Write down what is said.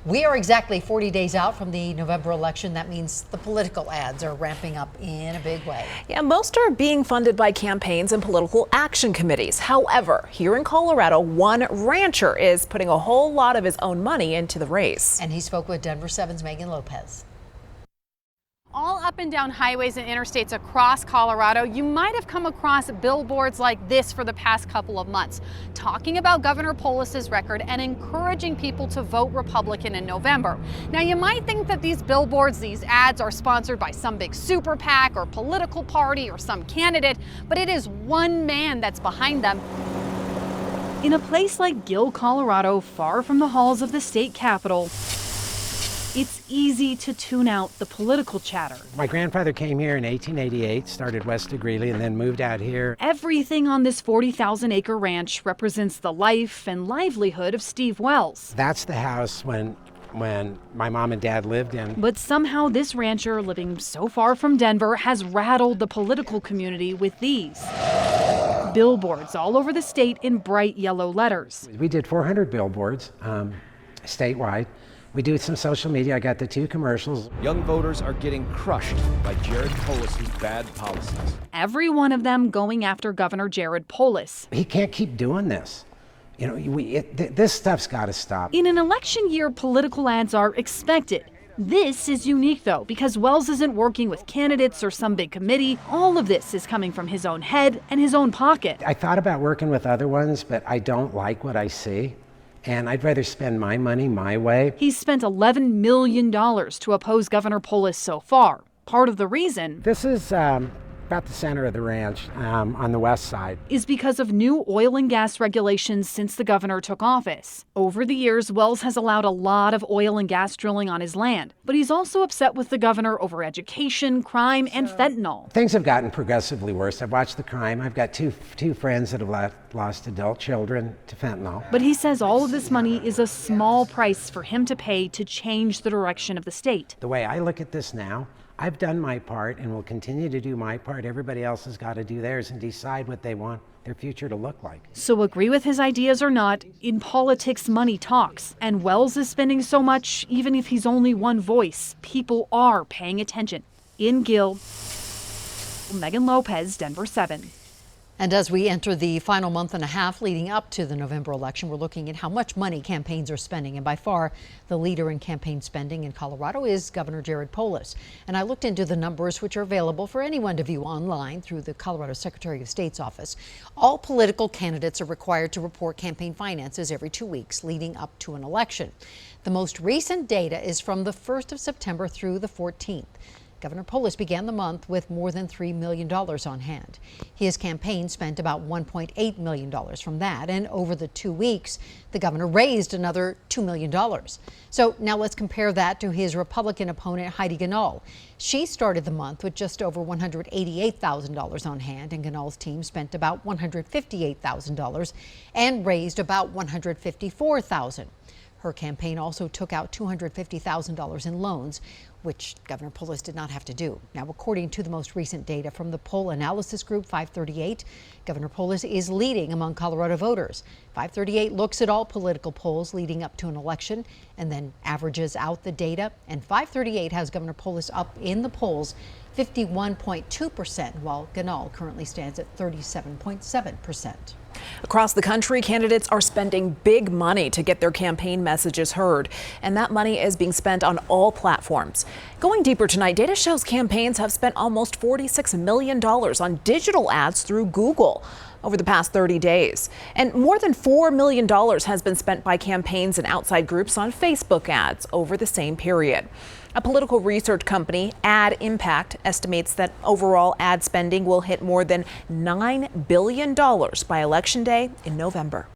We are exactly 40 days out from the November election. That means the political ads are ramping up in a big way. Yeah, most are being funded by campaigns and political action committees. However, here in Colorado, one rancher is putting a whole lot of his own money into the race. And he spoke with Denver 7's Megan Lopez. All up and down highways and interstates across Colorado, you might have come across billboards like this for the past couple of months, talking about Governor Polis's record and encouraging people to vote Republican in November. Now, you might think that these billboards, these ads are sponsored by some big super PAC or political party or some candidate, but it is one man that's behind them. In a place like Gill, Colorado, far from the halls of the state capitol, it's easy to tune out the political chatter. My grandfather came here in 1888, started west of Greeley, and then moved out here. Everything on this 40,000-acre ranch represents the life and livelihood of Steve Wells. That's the house when my mom and dad lived in. But somehow this rancher living so far from Denver has rattled the political community with these billboards all over the state in bright yellow letters. We did 400 billboards statewide. We do some social media. I got the 2 commercials. Young voters are getting crushed by Jared Polis's bad policies. Every one of them going after Governor Jared Polis. He can't keep doing this. You know, this stuff's got to stop. In an election year, political ads are expected. This is unique, though, because Wells isn't working with candidates or some big committee. All of this is coming from his own head and his own pocket. I thought about working with other ones, but I don't like what I see. And I'd rather spend my money my way. He's spent $11 million to oppose Governor Polis so far. Part of the reason this is about the center of the ranch on the west side is because of new oil and gas regulations since the governor took office. Over the years, Wells has allowed a lot of oil and gas drilling on his land, but he's also upset with the governor over education, crime, and fentanyl. Things have gotten progressively worse. I've watched the crime. I've got two friends that have lost adult children to fentanyl. But he says all of this money is a small price for him to pay to change the direction of the state. The way I look at this now, I've done my part and will continue to do my part. Everybody else has got to do theirs and decide what they want their future to look like. So agree with his ideas or not, in politics, money talks. And Wells is spending so much, even if he's only one voice. People are paying attention. In Gill, Megan Lopez, Denver 7. And as we enter the final month and a half leading up to the November election, we're looking at how much money campaigns are spending. And by far, the leader in campaign spending in Colorado is Governor Jared Polis. And I looked into the numbers, which are available for anyone to view online through the Colorado Secretary of State's office. All political candidates are required to report campaign finances every 2 weeks leading up to an election. The most recent data is from the 1st of September through the 14th. Governor Polis began the month with more than $3 million on hand. His campaign spent about $1.8 million from that, and over the 2 weeks, the governor raised another $2 million. So now let's compare that to his Republican opponent, Heidi Ganahl. She started the month with just over $188,000 on hand, and Ganal's team spent about $158,000 and raised about $154,000. Her campaign also took out $250,000 in loans, which Governor Polis did not have to do. Now, according to the most recent data from the poll analysis group 538, Governor Polis is leading among Colorado voters. 538 looks at all political polls leading up to an election and then averages out the data. And 538 has Governor Polis up in the polls 51.2%, while Ganahl currently stands at 37.7%. Across the country, candidates are spending big money to get their campaign messages heard, and that money is being spent on all platforms. Going deeper tonight, data shows campaigns have spent almost $46 million on digital ads through Google over the past 30 days. And more than $4 million has been spent by campaigns and outside groups on Facebook ads over the same period. A political research company, Ad Impact, estimates that overall ad spending will hit more than $9 billion by Election Day in November.